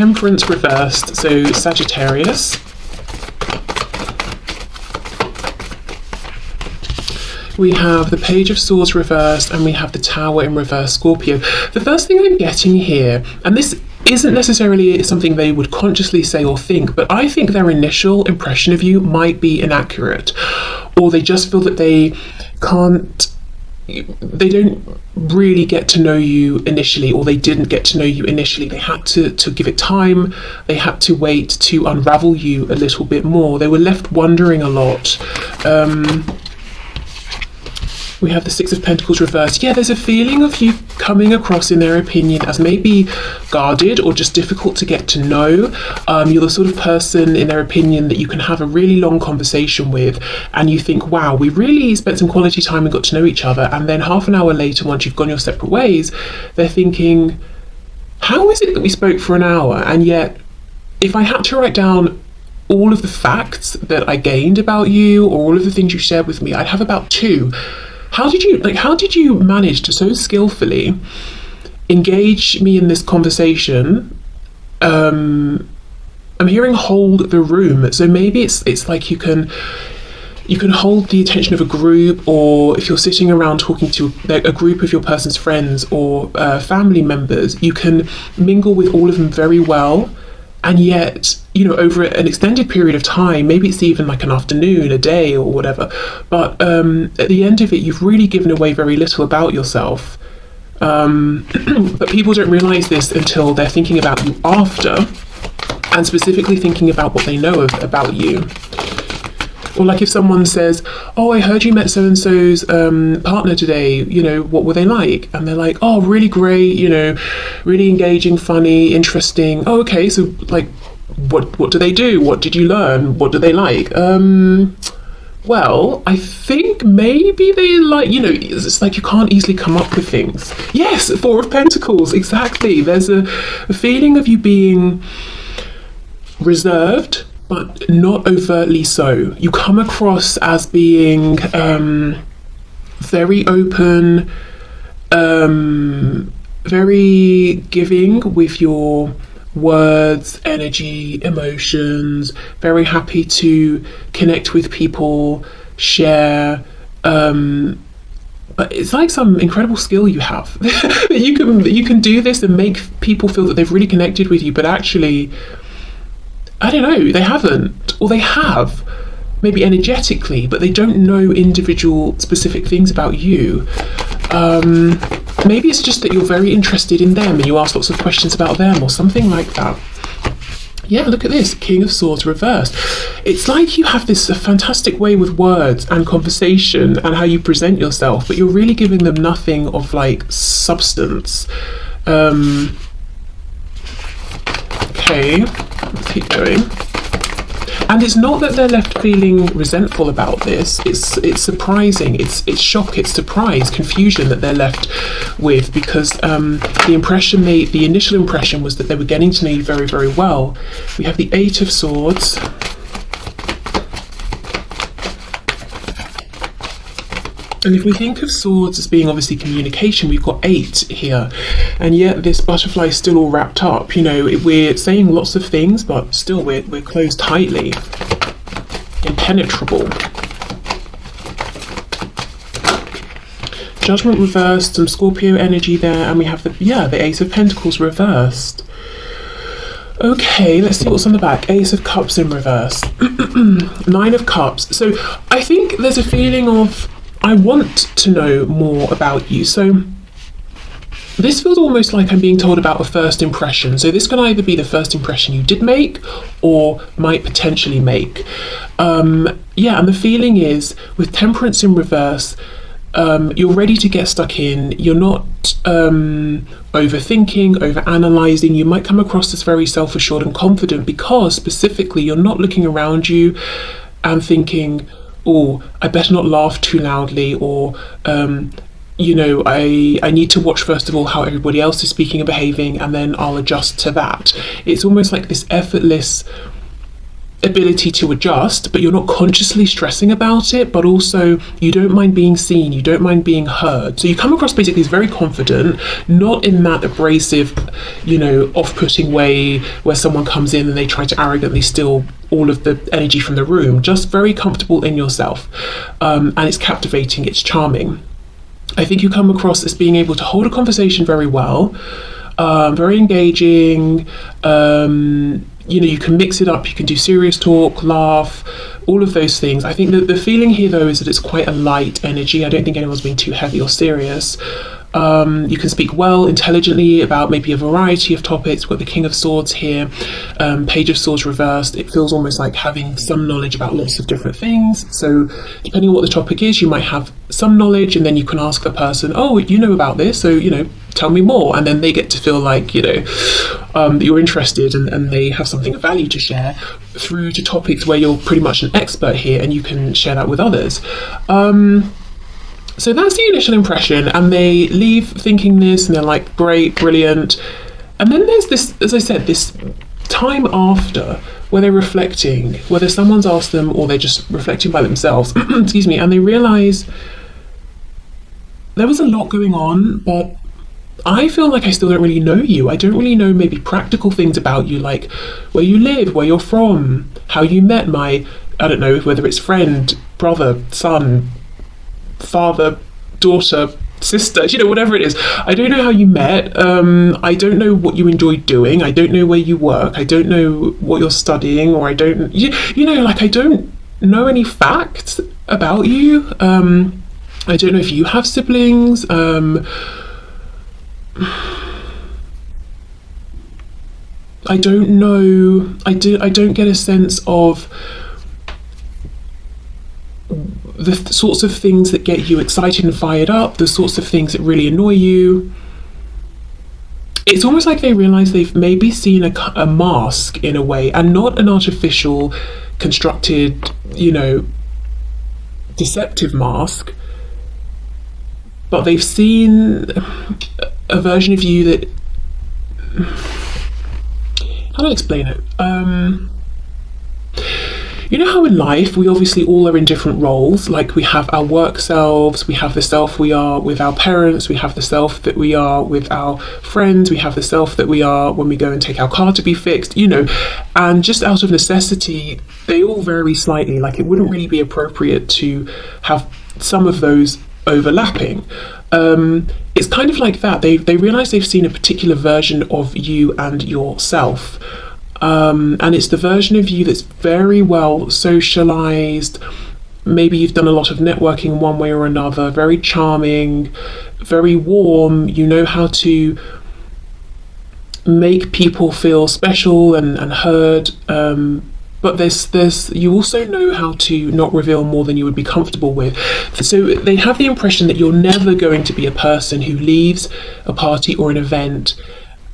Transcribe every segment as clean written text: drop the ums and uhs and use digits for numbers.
Temperance reversed, so Sagittarius. We have the Page of Swords reversed, and we have the Tower in reverse, Scorpio. The first thing I'm getting here, and this isn't necessarily something they would consciously say or think, but I think their initial impression of you might be inaccurate, or they just feel that they don't really get to know you initially, or they didn't get to know you initially. They had to give it time. They had to wait to unravel you a little bit more. They were left wondering a lot. We have the Six of Pentacles reversed. Yeah, there's a feeling of you coming across, in their opinion, as maybe guarded or just difficult to get to know. You're the sort of person, in their opinion, that you can have a really long conversation with, and you think, wow, we really spent some quality time and got to know each other. And then half an hour later, once you've gone your separate ways, they're thinking, how is it that we spoke for an hour? And yet, if I had to write down all of the facts that I gained about you, or all of the things you shared with me, I'd have about 2. How did you manage to so skillfully engage me in this conversation? I'm hearing hold the room, so maybe it's like you can hold the attention of a group, or if you're sitting around talking to a group of your person's friends or family members, you can mingle with all of them very well. And yet, over an extended period of time, maybe it's even like an afternoon, a day, or whatever, but at the end of it, you've really given away very little about yourself. But people don't realise this until they're thinking about you after, and specifically thinking about what they know about you. Or like if someone says, oh, I heard you met so-and-so's partner today, what were they like? And they're like, oh, really great, really engaging, funny, interesting. Oh, okay, so like, what do they do? What did you learn? What do they like? Well, I think maybe they like, it's like you can't easily come up with things. Yes, Four of Pentacles, exactly. There's a feeling of you being reserved, but not overtly so. You come across as being very open, very giving with your words, energy, emotions, very happy to connect with people, share. But it's like some incredible skill you have. that you can do this and make people feel that they've really connected with you, but actually, I don't know, they haven't, or they have, maybe energetically, but they don't know individual specific things about you. Maybe it's just that you're very interested in them and you ask lots of questions about them, or something like that. Yeah, look at this, King of Swords reversed. It's like you have this fantastic way with words and conversation and how you present yourself, but you're really giving them nothing of like substance. Okay, let's keep going. And it's not that they're left feeling resentful about this. It's surprising. It's shock. It's surprise, confusion that they're left with, because the initial impression was that they were getting to know you very, very well. We have the Eight of Swords. And if we think of swords as being obviously communication, we've got 8 here. And yet this butterfly is still all wrapped up. We're saying lots of things, but still we're closed tightly. Impenetrable. Judgment reversed, some Scorpio energy there, and we have the Ace of Pentacles reversed. Okay, let's see what's on the back. Ace of Cups in reverse. 9 of Cups. So I think there's a feeling of, I want to know more about you. So this feels almost like I'm being told about a first impression. So this can either be the first impression you did make or might potentially make. Yeah, and the feeling is with Temperance in reverse, you're ready to get stuck in. You're not overthinking, overanalyzing. You might come across as very self-assured and confident because specifically you're not looking around you and thinking, oh, I better not laugh too loudly, or I need to watch first of all how everybody else is speaking and behaving, and then I'll adjust to that. It's almost like this effortless ability to adjust, but you're not consciously stressing about it, but also you don't mind being seen, you don't mind being heard. So you come across basically as very confident, not in that abrasive, off-putting way where someone comes in and they try to arrogantly steal all of the energy from the room, just very comfortable in yourself. And it's captivating, it's charming. I think you come across as being able to hold a conversation very well, very engaging. You can mix it up, you can do serious talk, laugh, all of those things. I think that the feeling here, though, is that it's quite a light energy. I don't think anyone's being too heavy or serious. You can speak well, intelligently about maybe a variety of topics. We've got the King of Swords here, Page of Swords reversed. It feels almost like having some knowledge about lots of different things. So depending on what the topic is, you might have some knowledge, and then you can ask the person, oh, you know about this, so, tell me more. And then they get to feel like, that you're interested, and they have something of value to share, through to topics where you're pretty much an expert here and you can share that with others. So that's the initial impression, and they leave thinking this, and they're like, great, brilliant. And then there's this, as I said, this time after where they're reflecting, whether someone's asked them or they're just reflecting by themselves, excuse me, and they realise there was a lot going on, but I feel like I still don't really know you. I don't really know maybe practical things about you, like where you live, where you're from, how you met my, I don't know, whether it's friend, brother, son, father, daughter, sister, whatever it is. I don't know how you met. I don't know what you enjoy doing. I don't know where you work. I don't know what you're studying, or I don't, I don't know any facts about you. I don't know if you have siblings. I don't know. I don't get a sense of the sorts of things that get you excited and fired up, the sorts of things that really annoy you. It's almost like they realise they've maybe seen a mask in a way, and not an artificial, constructed, deceptive mask, but they've seen a version of you that, how do I explain it? You know how in life we obviously all are in different roles, like we have our work selves, we have the self we are with our parents, we have the self that we are with our friends, we have the self that we are when we go and take our car to be fixed, and just out of necessity, they all vary slightly. Like, it wouldn't really be appropriate to have some of those overlapping. It's kind of like that. They realise they've seen a particular version of you and yourself. And it's the version of you that's very well socialized. Maybe you've done a lot of networking one way or another, very charming, very warm. You know how to make people feel special and heard. But you also know how to not reveal more than you would be comfortable with. So they have the impression that you're never going to be a person who leaves a party or an event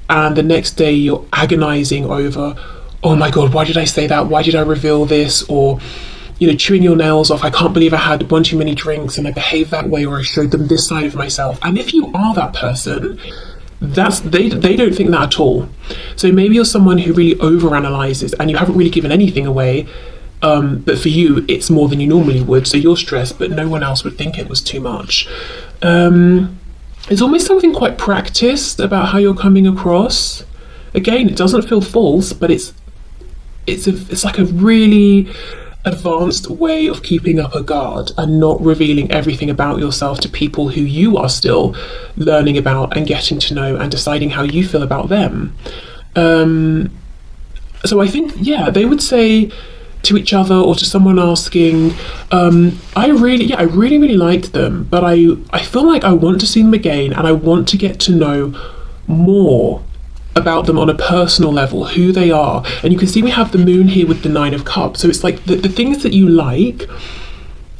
and the next day you're agonizing over, oh my God, why did I say that? Why did I reveal this? Or, chewing your nails off. I can't believe I had one too many drinks and I behaved that way, or I showed them this side of myself. And if you are that person, they don't think that at all. So maybe you're someone who really overanalyzes and you haven't really given anything away, but for you it's more than you normally would, so you're stressed, but no one else would think it was too much. There's almost something quite practiced about how you're coming across. Again, it doesn't feel false, but it's like a really advanced way of keeping up a guard and not revealing everything about yourself to people who you are still learning about and getting to know and deciding how you feel about them. So I think, they would say to each other or to someone asking, I really liked them, but I feel like I want to see them again, and I want to get to know more about them on a personal level, who they are. And you can see we have the moon here with the 9 of Cups. So it's like the things that you like,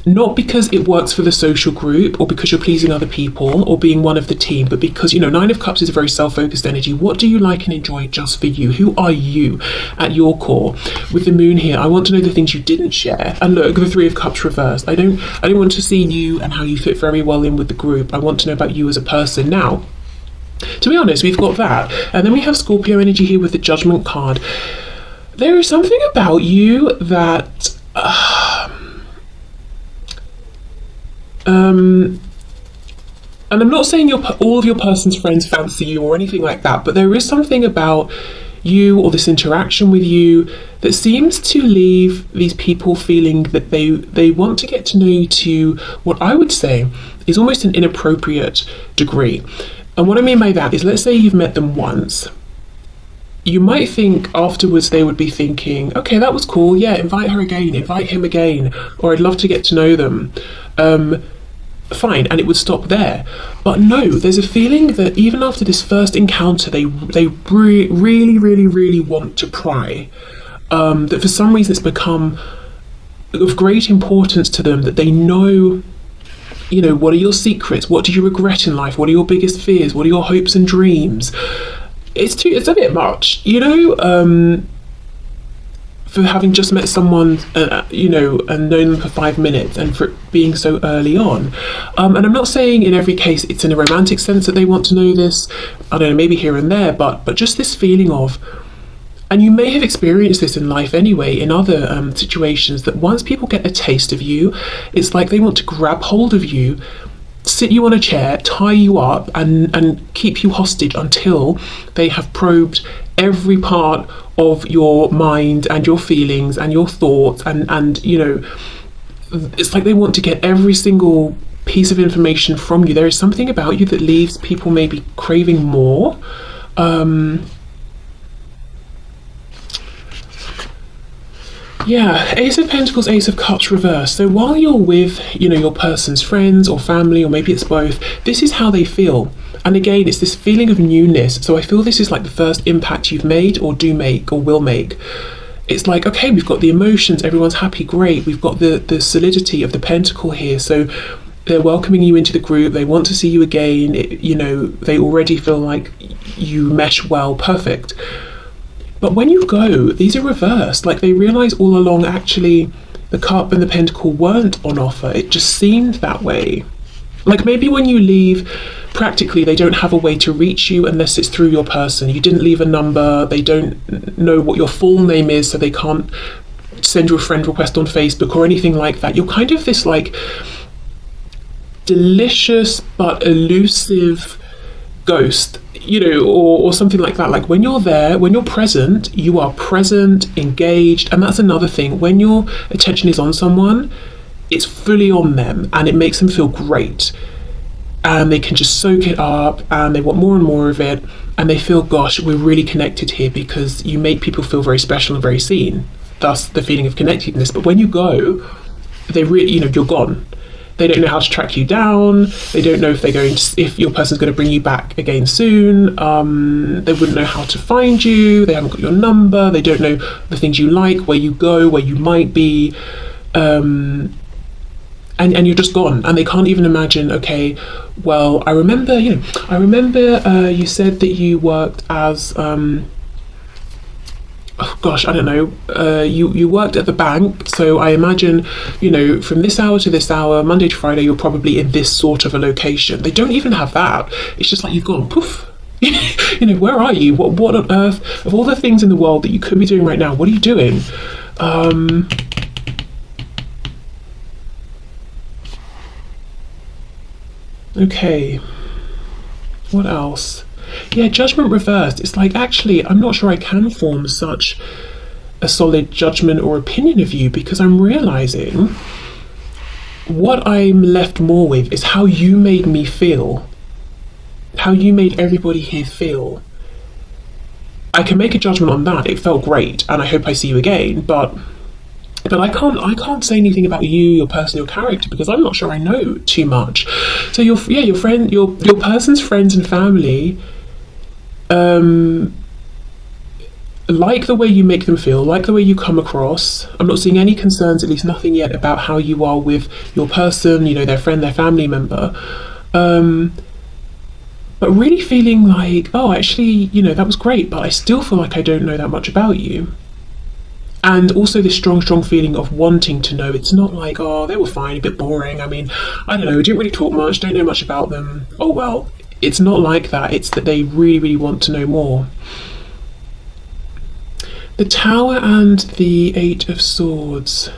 not because it works for the social group or because you're pleasing other people or being one of the team, but because, 9 of Cups is a very self-focused energy. What do you like and enjoy just for you? Who are you at your core? With the moon here, I want to know the things you didn't share. And look, the 3 of Cups reversed. I don't want to see you and how you fit very well in with the group. I want to know about you as a person. Now, to be honest, we've got that. And then we have Scorpio energy here with the Judgment card. There is something about you that and I'm not saying all of your person's friends fancy you or anything like that, but there is something about you or this interaction with you that seems to leave these people feeling that they want to get to know you to what I would say is almost an inappropriate degree. And what I mean by that is, let's say you've met them once. You might think afterwards they would be thinking, okay, that was cool, yeah, invite her again, invite him again, or I'd love to get to know them. Fine, and it would stop there. But no, there's a feeling that even after this first encounter, they really want to pry. That for some reason it's become of great importance to them that they know, what are your secrets? What do you regret in life? What are your biggest fears? What are your hopes and dreams? It's a bit much, for having just met someone, and known them for 5 minutes, and for it being so early on. And I'm not saying in every case it's in a romantic sense that they want to know this. I don't know, maybe here and there, but just this feeling of, and you may have experienced this in life anyway, in other situations, that once people get a taste of you, it's like they want to grab hold of you, sit you on a chair, tie you up, and keep you hostage until they have probed every part of your mind and your feelings and your thoughts, and it's like they want to get every single piece of information from you. There is something about you that leaves people maybe craving more. Yeah, Ace of Pentacles, Ace of Cups reverse. So while you're with, your person's friends or family, or maybe it's both, this is how they feel. And again, it's this feeling of newness. So I feel this is like the first impact you've made, or do make, or will make. It's like, okay, we've got the emotions, everyone's happy, great. We've got the solidity of the pentacle here. So they're welcoming you into the group. They want to see you again. They already feel like you mesh well, perfect. But when you go, these are reversed. Like they realise all along, actually, the cup and the pentacle weren't on offer. It just seemed that way. Like maybe when you leave, practically they don't have a way to reach you unless it's through your person. You didn't leave a number. They don't know what your full name is, so they can't send you a friend request on Facebook or anything like that. You're kind of this like delicious but elusive ghost, or something like that. Like when you're there, when you're present, you are present, engaged. And that's another thing. When your attention is on someone, it's fully on them, and it makes them feel great. And they can just soak it up, and they want more and more of it. And they feel, gosh, we're really connected here, because you make people feel very special and very seen. Thus the feeling of connectedness. But when you go, they really, you're gone. They don't know how to track you down. They don't know if your person's going to bring you back again soon. They wouldn't know how to find you. They haven't got your number. They don't know the things you like, where you go, where you might be. And you're just gone. And they can't even imagine, okay, well, I remember you said that you worked as, I don't know, you worked at the bank, so I imagine, from this hour to this hour, Monday to Friday, you're probably in this sort of a location. They don't even have that. It's just like you've gone poof. Where are you? What on earth, of all the things in the world that you could be doing right now, what are you doing? Okay, what else? Yeah, judgment reversed. It's like, actually, I'm not sure I can form such a solid judgment or opinion of you, because I'm realising what I'm left more with is how you made me feel, how you made everybody here feel. I can make a judgment on that. It felt great, and I hope I see you again, but I can't say anything about you, your person, your character, because I'm not sure I know too much. So your person's friends and family like the way you make them feel, like the way you come across. I'm not seeing any concerns, at least nothing yet, about how you are with your person, their friend, their family member. But really feeling like, oh, actually, that was great, but I still feel like I don't know that much about you. And also this strong feeling of wanting to know. It's not like, oh, they were fine, a bit boring. I mean, I don't know, didn't really talk much, don't know much about them. Oh, well, it's not like that. It's that they really, really want to know more. The Tower and the Eight of Swords.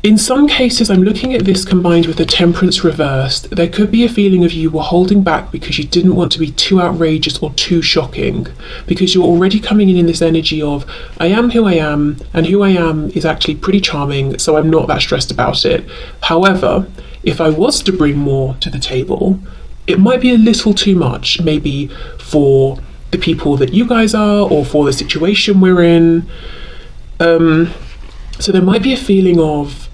In some cases, I'm looking at this combined with the Temperance reversed. There could be a feeling of you were holding back because you didn't want to be too outrageous or too shocking, because you're already coming in this energy of, I am who I am, and who I am is actually pretty charming, so I'm not that stressed about it. However, if I was to bring more to the table, it might be a little too much, maybe for the people that you guys are, or for the situation we're in. So there might be a feeling of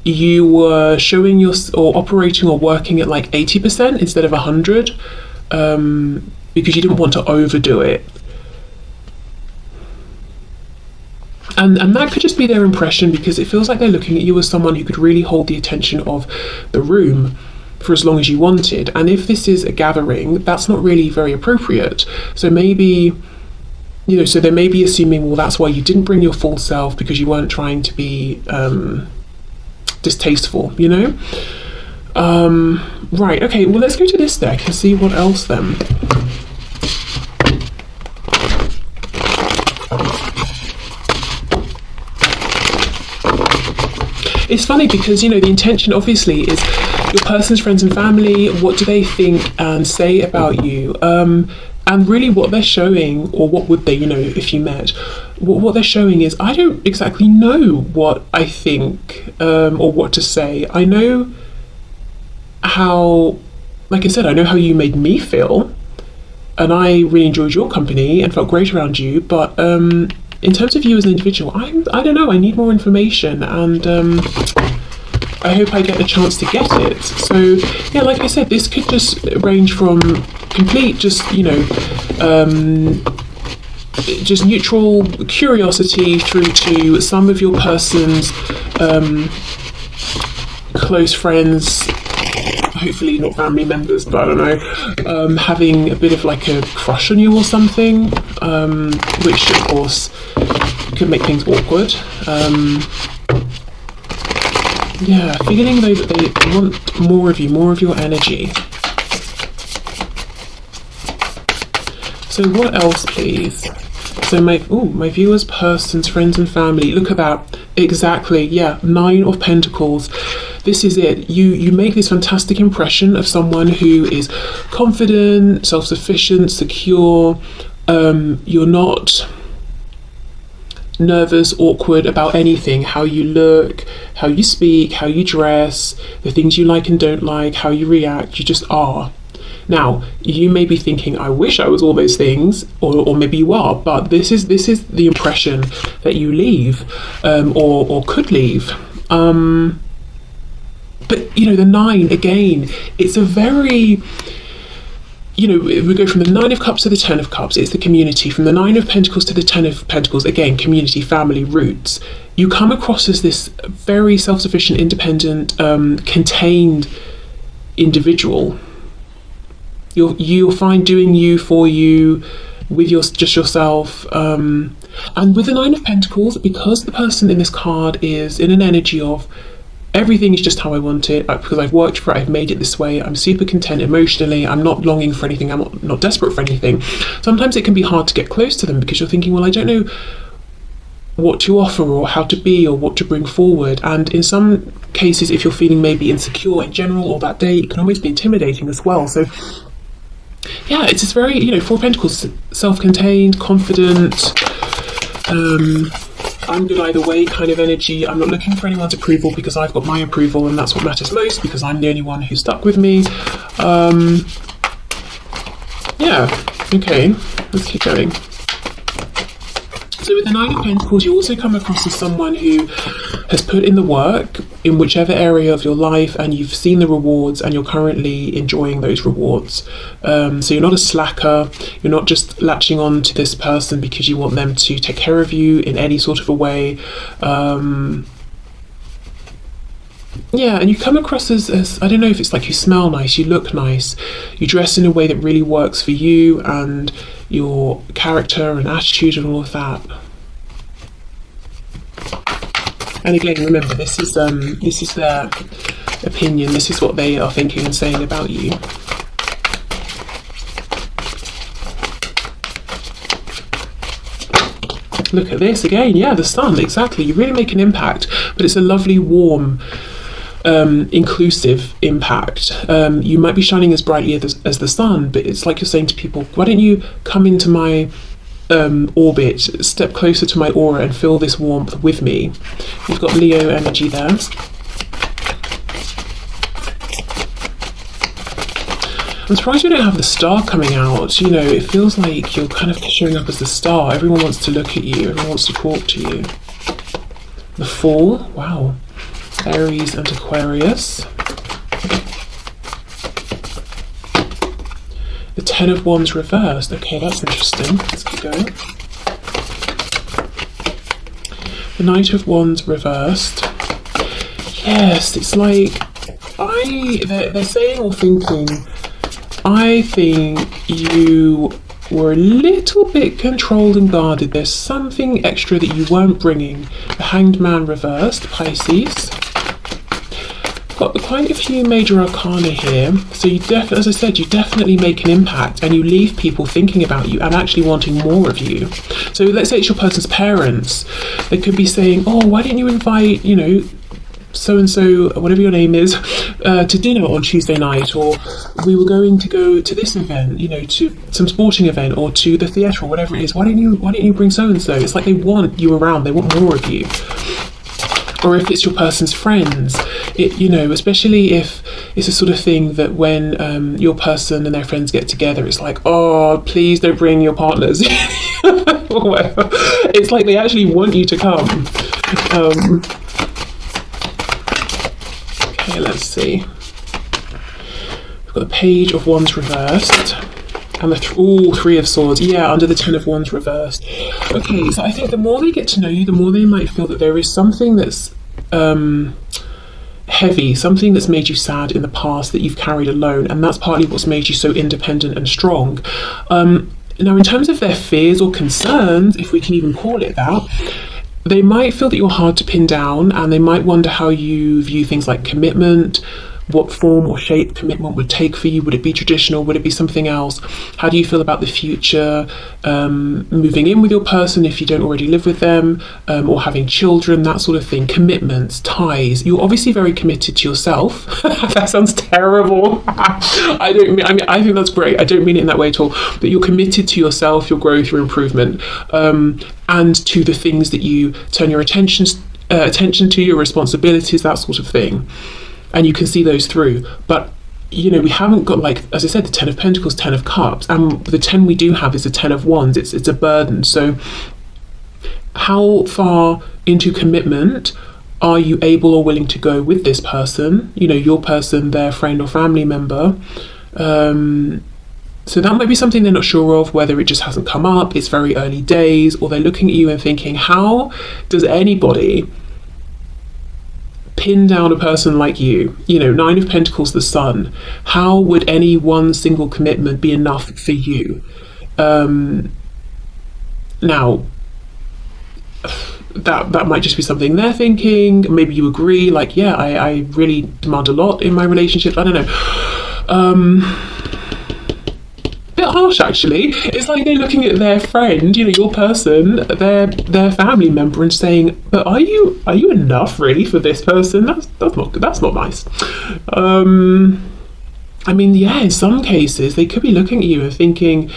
you were showing your, or operating or working at like 80% instead of 100, because you didn't want to overdo it. And that could just be their impression, because it feels like they're looking at you as someone who could really hold the attention of the room for as long as you wanted. And if this is a gathering, that's not really very appropriate. So maybe, you know, so they may be assuming, well, that's why you didn't bring your full self, because you weren't trying to be distasteful, you know? Right, okay, well, let's go to this deck and see what else then. It's funny because, you know, the intention obviously is your person's friends and family. What do they think and say about you? And really what they're showing, or what would they, you know, if you met, what they're showing is, I don't exactly know what I think, or what to say. I know how, like I said, I know how you made me feel, and I really enjoyed your company and felt great around you, but in terms of you as an individual, I don't know, I need more information, and I hope I get the chance to get it. So yeah, like I said, this could just range from complete, just, you know, just neutral curiosity through to some of your person's close friends, hopefully not family members, but I don't know, having a bit of like a crush on you or something, which of course could make things awkward. Yeah, feeling though that they want more of you, more of your energy. So what else, please? So my viewers, persons, friends and family. Look at that. Exactly, yeah, 9 of Pentacles. This is it. You make this fantastic impression of someone who is confident, self-sufficient, secure. You're not nervous, awkward about anything, how you look, how you speak, how you dress, the things you like and don't like, how you react. You just are. Now, you may be thinking, I wish I was all those things, or maybe you are, but this is the impression that you leave, or could leave. But you know, the 9 again, it's a very, you know, we go from the 9 of Cups to the 10 of Cups. It's the community. From the 9 of Pentacles to the 10 of Pentacles, again, community, family, roots. You come across as this very self-sufficient, independent, contained individual. You'll find doing you, for you, with just yourself. And with the 9 of Pentacles, because the person in this card is in an energy of, everything is just how I want it, because I've worked for it, I've made it this way, I'm super content emotionally, I'm not longing for anything, I'm not desperate for anything. Sometimes it can be hard to get close to them because you're thinking, well, I don't know what to offer or how to be or what to bring forward. And in some cases, if you're feeling maybe insecure in general or that day, it can always be intimidating as well. So yeah, it's this very, you know, 4 of Pentacles, self-contained, confident, I'm good either way kind of energy. I'm not looking for anyone's approval because I've got my approval, and that's what matters most, because I'm the only one who's stuck with me. Yeah, okay, let's keep going. So with the 9 of Pentacles, you also come across as someone who has put in the work in whichever area of your life, and you've seen the rewards, and you're currently enjoying those rewards. So you're not a slacker, you're not just latching on to this person because you want them to take care of you in any sort of a way. Yeah, and you come across as, I don't know if it's like you smell nice, you look nice, you dress in a way that really works for you and your character and attitude and all of that. And again, remember, this is their opinion, this is what they are thinking and saying about you. Look at this again. Yeah, the sun, exactly. You really make an impact, but it's a lovely, warm, inclusive impact. You might be shining as brightly as the sun, but it's like you're saying to people, why don't you come into my orbit, step closer to my aura and feel this warmth with me. You've got Leo energy there. I'm surprised you don't have the star coming out. You know, it feels like you're kind of showing up as the star. Everyone wants to look at you. Everyone wants to talk to you. The Fool. Wow. Aries and Aquarius. The Ten of Wands reversed. Okay, that's interesting. Let's keep going. The Knight of Wands reversed. Yes, it's like they're saying or thinking, I think you were a little bit controlled and guarded. There's something extra that you weren't bringing. The Hanged Man reversed, Pisces. Got quite a few major arcana here. So you as I said, you definitely make an impact and you leave people thinking about you and actually wanting more of you. So let's say it's your person's parents. They could be saying, oh, why didn't you invite, you know, so-and-so, whatever your name is, to dinner on Tuesday night, or we were going to go to this event, you know, to some sporting event, or to the theatre, or whatever it is. Why didn't you bring so-and-so? It's like they want you around, they want more of you. Or if it's your person's friends, you know, especially if it's a sort of thing that when your person and their friends get together, it's like, oh, please don't bring your partners. Or whatever. It's like they actually want you to come. Okay, let's see. We've got the Page of Wands reversed. And the Three of Swords, yeah, under the Ten of Wands reversed. Okay, so I think the more they get to know you, the more they might feel that there is something that's heavy, something that's made you sad in the past that you've carried alone, and that's partly what's made you so independent and strong. Now, in terms of their fears or concerns, if we can even call it that, they might feel that you're hard to pin down, and they might wonder how you view things like commitment, what form or shape commitment would take for you. Would it be traditional? Would it be something else? How do you feel about the future? Moving in with your person if you don't already live with them, or having children, that sort of thing. Commitments, ties. You're obviously very committed to yourself. That sounds terrible. I think that's great. I don't mean it in that way at all. But you're committed to yourself, your growth, your improvement, and to the things that you turn your attention to, your responsibilities, that sort of thing. And you can see those through. But, you know, we haven't got, like, as I said, the Ten of Pentacles, Ten of Cups, and the 10 we do have is the Ten of Wands. It's a burden. So how far into commitment are you able or willing to go with this person? You know, your person, their friend or family member. So that might be something they're not sure of, whether it just hasn't come up, it's very early days, or they're looking at you and thinking, how does anybody pin down a person like you? You know, Nine of Pentacles, the Sun. How would any one single commitment be enough for you? Now, that might just be something they're thinking. Maybe you agree, like, yeah, I really demand a lot in my relationship. I don't know. Bit harsh, actually. It's like they're looking at their friend, you know, your person, their family member, and saying, but are you enough really for this person? That's not nice. I mean, yeah, in some cases they could be looking at you and thinking,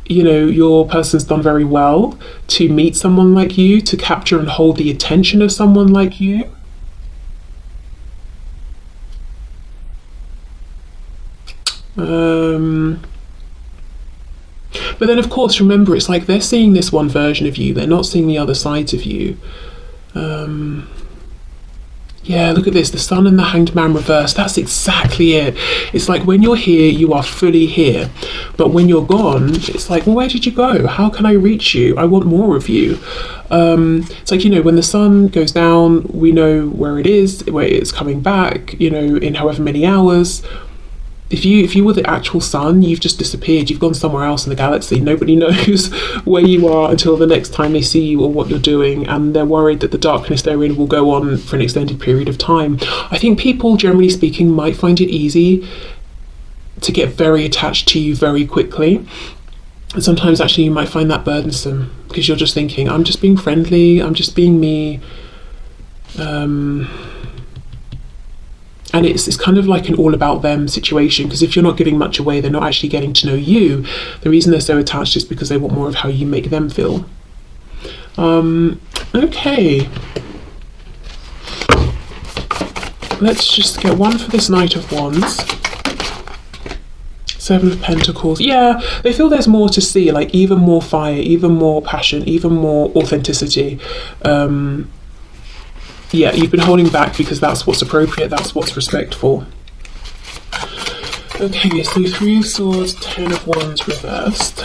you know, your person's done very well to meet someone like you, to capture and hold the attention of someone like you. But then, of course, remember, it's like they're seeing this one version of you. They're not seeing the other sides of you. Yeah, look at this. The Sun and the Hanged Man reversed. That's exactly it. It's like when you're here, you are fully here. But when you're gone, it's like, well, where did you go? How can I reach you? I want more of you. It's like, you know, when the sun goes down, we know where it is, where it's coming back, you know, in however many hours. If you were the actual sun, you've just disappeared. You've gone somewhere else in the galaxy. Nobody knows where you are until the next time they see you or what you're doing, and they're worried that the darkness they're in will go on for an extended period of time. I think people, generally speaking, might find it easy to get very attached to you very quickly. And sometimes actually you might find that burdensome. because you're just thinking, I'm just being friendly, I'm just being me. And it's kind of like an all about them situation, because if you're not giving much away, they're not actually getting to know you. The reason they're so attached is because they want more of how you make them feel. Okay. Let's just get one for this Knight of Wands. Seven of Pentacles. Yeah, they feel there's more to see, like even more fire, even more passion, even more authenticity. Yeah, you've been holding back because that's what's appropriate, that's what's respectful. Okay, so Three of Swords, Ten of Wands reversed.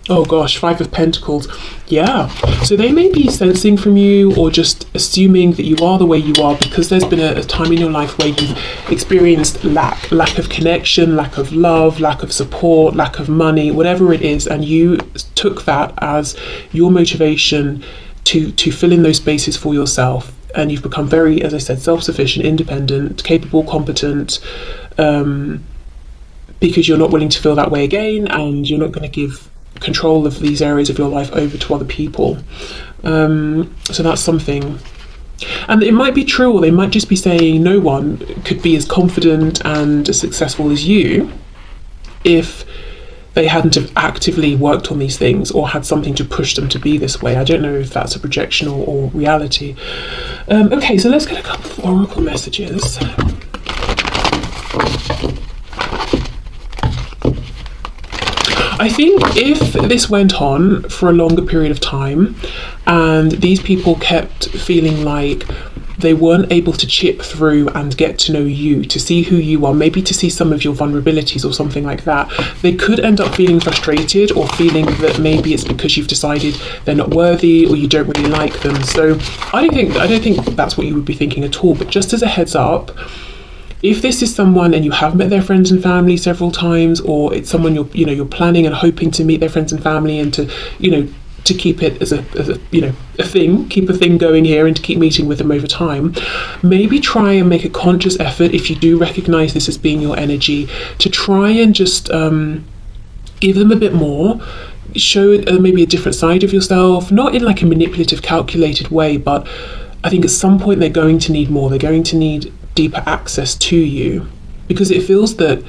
Oh gosh, Five of Pentacles. Yeah, so they may be sensing from you or just assuming that you are the way you are because there's been a time in your life where you've experienced lack of connection, lack of love, lack of support, lack of money, whatever it is, and you took that as your motivation to fill in those spaces for yourself, and you've become very, as I said, self-sufficient, independent, capable, competent, because you're not willing to feel that way again, and you're not going to give control of these areas of your life over to other people. So that's something. And it might be true, or they might just be saying no one could be as confident and as successful as you if they hadn't have actively worked on these things or had something to push them to be this way. I don't know if that's a projection or reality. Okay, so let's get a couple of oracle messages. I think if this went on for a longer period of time and these people kept feeling like they weren't able to chip through and get to know you, to see who you are, maybe to see some of your vulnerabilities or something like that, they could end up feeling frustrated or feeling that maybe it's because you've decided they're not worthy or you don't really like them. So I don't think that's what you would be thinking at all. But just as a heads up, if this is someone and you have met their friends and family several times, or it's someone you're planning and hoping to meet their friends and family and to keep it as a thing, keep a thing going here and to keep meeting with them over time, maybe try and make a conscious effort, if you do recognize this as being your energy, to try and just give them a bit more, show maybe a different side of yourself, not in like a manipulative, calculated way, but I think at some point they're going to need more. They're going to need deeper access to you, because it feels that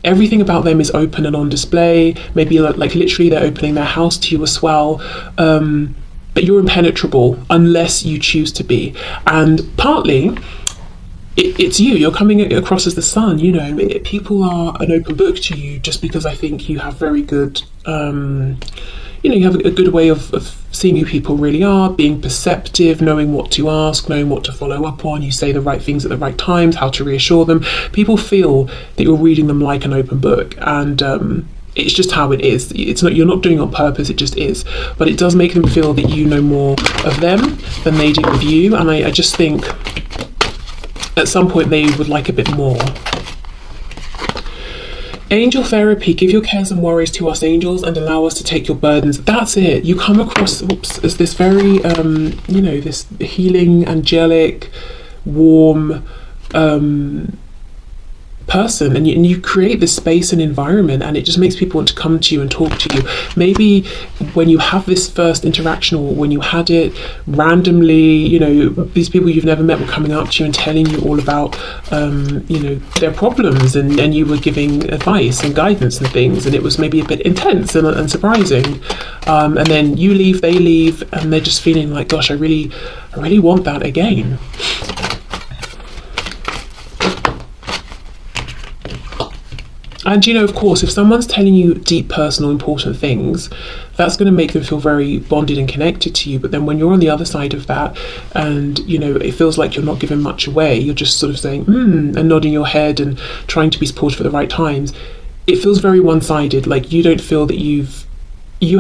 everything about them is open and on display. Maybe like literally they're opening their house to you as well, but you're impenetrable unless you choose to be. And partly it's you're coming across as the sun, people are an open book to you just because I think you have very good you have a good way of seeing who people really are, being perceptive, knowing what to ask, knowing what to follow up on. You say the right things at the right times, how to reassure them. People feel that you're reading them like an open book, and it's just how it is. You're not doing it on purpose, it just is. But it does make them feel that you know more of them than they do of you, and I just think at some point they would like a bit more. Angel therapy, give your cares and worries to us angels and allow us to take your burdens. That's it. You come across as this very, this healing, angelic, warm person, and you create this space and environment, and it just makes people want to come to you and talk to you. Maybe when you have this first interaction, or when you had it randomly, these people you've never met were coming up to you and telling you all about their problems, and you were giving advice and guidance and things, and it was maybe a bit intense and surprising, and then you leave, they leave, and they're just feeling like, gosh, I really want that again. And of course, if someone's telling you deep, personal, important things, that's going to make them feel very bonded and connected to you. But then when you're on the other side of that, and it feels like you're not giving much away, you're just sort of saying and nodding your head and trying to be supportive at the right times, it feels very one-sided. Like you don't feel that you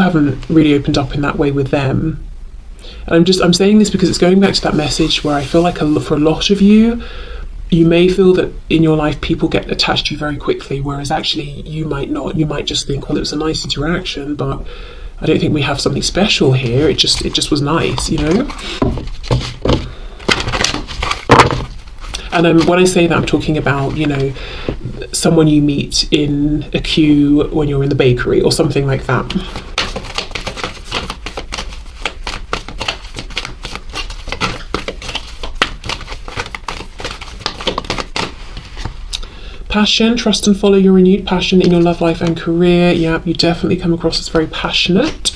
haven't really opened up in that way with them. And I'm saying this because it's going back to that message where I feel like for a lot of you, you may feel that in your life people get attached to you very quickly, whereas actually you might not. You might just think, well, it was a nice interaction, but I don't think we have something special here. It just was nice, And when I say that, I'm talking about, someone you meet in a queue when you're in the bakery or something like that. Passion, trust and follow your renewed passion in your love life and career. Yeah, you definitely come across as very passionate.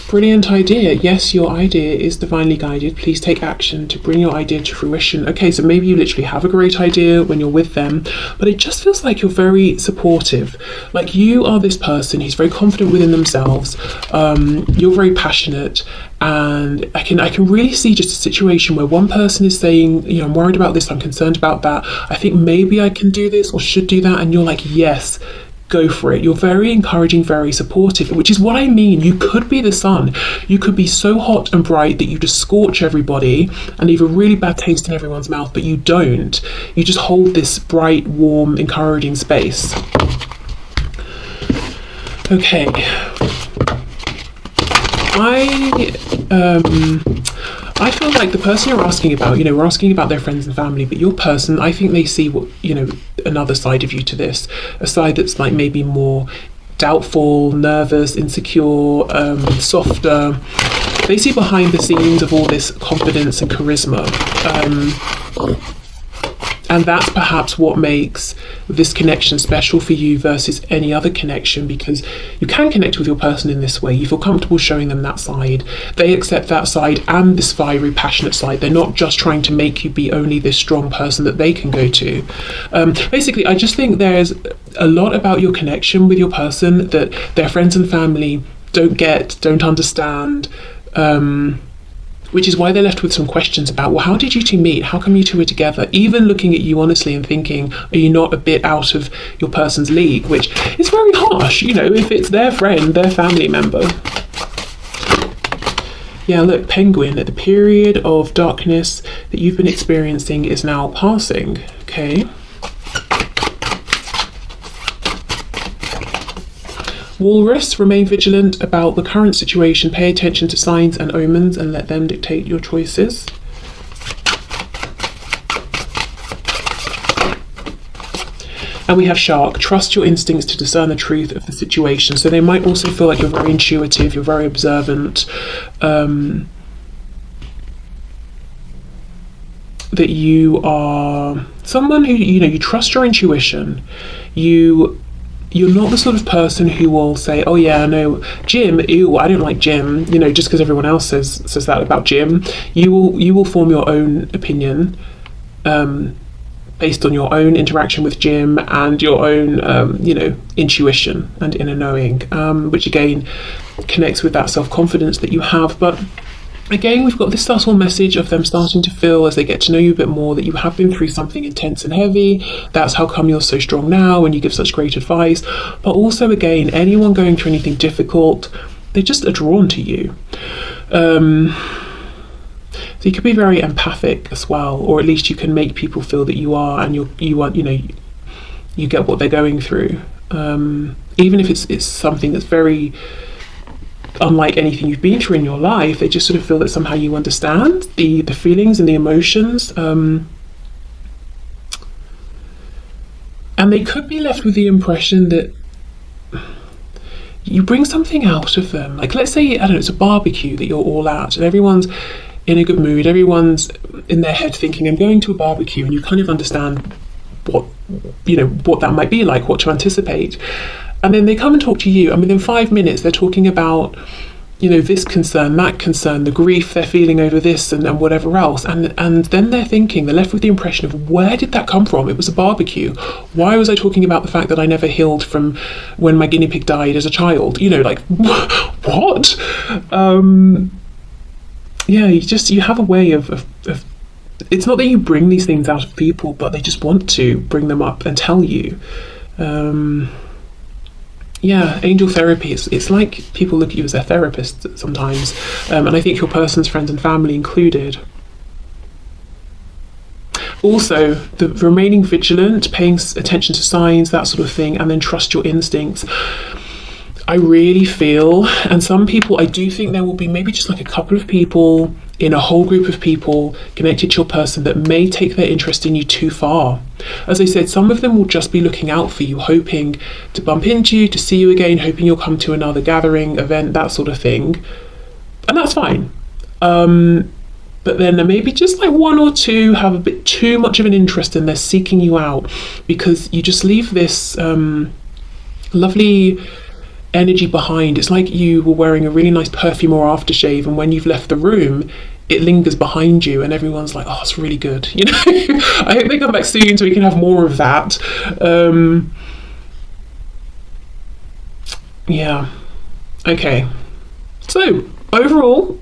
Brilliant idea. Yes, your idea is divinely guided. Please take action to bring your idea to fruition. Okay, so maybe you literally have a great idea when you're with them, but it just feels like you're very supportive. Like you are this person who's very confident within themselves. You're very passionate, and I can really see just a situation where one person is saying, you know, I'm worried about this, I'm concerned about that, I think maybe I can do this or should do that, and you're like, yes, go for it. You're very encouraging, very supportive, which is what I mean. You could be the sun. You could be so hot and bright that you just scorch everybody and leave a really bad taste in everyone's mouth, but you don't. You just hold this bright, warm, encouraging space. Okay. I feel like the person you're asking about, you know, we're asking about their friends and family, but your person, I think they see what, you know, another side of you to this, a side that's like maybe more doubtful, nervous, insecure, softer. They see behind the scenes of all this confidence and charisma. And that's perhaps what makes this connection special for you versus any other connection, because you can connect with your person in this way. You feel comfortable showing them that side. They accept that side and this fiery, passionate side. They're not just trying to make you be only this strong person that they can go to. Basically, I just think there's a lot about your connection with your person that their friends and family don't get, don't understand. Which is why they're left with some questions about, well, how did you two meet? How come you two were together? Even looking at you honestly and thinking, are you not a bit out of your person's league? Which is very harsh, you know, if it's their friend, their family member. Yeah, look, Penguin, the period of darkness that you've been experiencing is now passing, okay? Walrus, remain vigilant about the current situation. Pay attention to signs and omens and let them dictate your choices. And we have Shark, trust your instincts to discern the truth of the situation. So they might also feel like you're very intuitive, you're very observant, that you are someone who, you know, you trust your intuition. You're not the sort of person who will say, oh yeah, no, gym, ew, I don't like gym, you know, just because everyone else says that about gym. You will form your own opinion based on your own interaction with gym and your own, you know, intuition and inner knowing, which again connects with that self-confidence that you have. But again, we've got this subtle message of them starting to feel, as they get to know you a bit more, that you have been through something intense and heavy. That's how come you're so strong now and you give such great advice. But also, again, anyone going through anything difficult, they just are drawn to you. So you could be very empathic as well, or at least you can make people feel that you are, and you are, you know, you get what they're going through. Even if it's something that's very unlike anything you've been through in your life, they just sort of feel that somehow you understand the feelings and the emotions, and they could be left with the impression that you bring something out of them. Like, let's say, I don't know, it's a barbecue that you're all at and everyone's in a good mood, everyone's in their head thinking, I'm going to a barbecue, and you kind of understand what, you know, what that might be like, what to anticipate. And then they come and talk to you, and within 5 minutes they're talking about, you know, this concern, that concern, the grief they're feeling over this and whatever else. And then they're left with the impression of, where did that come from? It was a barbecue. Why was I talking about the fact that I never healed from when my guinea pig died as a child? You know, like, what? Yeah, you have a way of it's not that you bring these things out of people, but they just want to bring them up and tell you. Yeah, angel therapy, it's like people look at you as their therapist sometimes, and I think your person's friends and family included. Also, the remaining vigilant, paying attention to signs, that sort of thing, and then trust your instincts. I really feel, and some people, I do think there will be maybe just like a couple of people in a whole group of people connected to your person that may take their interest in you too far. As I said, some of them will just be looking out for you, hoping to bump into you, to see you again, hoping you'll come to another gathering, event, that sort of thing. And that's fine. But then maybe just like one or two have a bit too much of an interest and they're seeking you out because you just leave this lovely energy behind. It's like you were wearing a really nice perfume or aftershave, and when you've left the room, it lingers behind you, and everyone's like, "Oh, it's really good." You know, I hope they come back soon so we can have more of that. Yeah. Okay. So overall,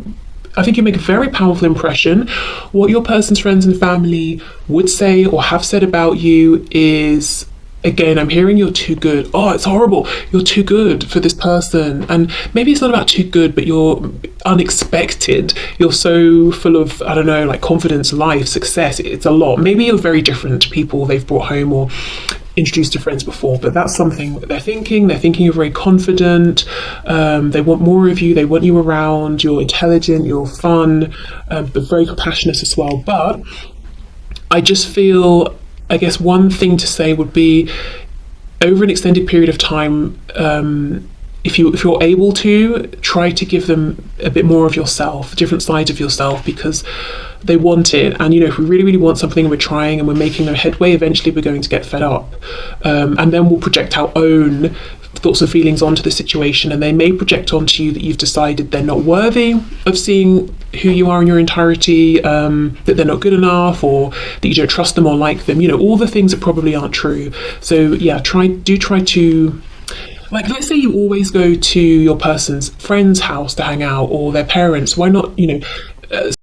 I think you make a very powerful impression. What your person's friends and family would say or have said about you is, again, I'm hearing you're too good. Oh, it's horrible. You're too good for this person. And maybe it's not about too good, but you're unexpected. You're so full of, I don't know, like confidence, life, success. It's a lot. Maybe you're very different to people they've brought home or introduced to friends before, but that's something they're thinking. They're thinking you're very confident. They want more of you. They want you around. You're intelligent. You're fun, but very compassionate as well. But I just feel, I guess one thing to say would be, over an extended period of time, if you're able to, try to give them a bit more of yourself, different sides of yourself, because they want it. And if we really, really want something and we're trying and we're making no headway, eventually we're going to get fed up. And then we'll project our own thoughts and feelings onto the situation, and they may project onto you that you've decided they're not worthy of seeing who you are in your entirety, that they're not good enough, or that you don't trust them or like them, all the things that probably aren't true. So yeah, try to, like, let's say you always go to your person's friend's house to hang out, or their parents. Why not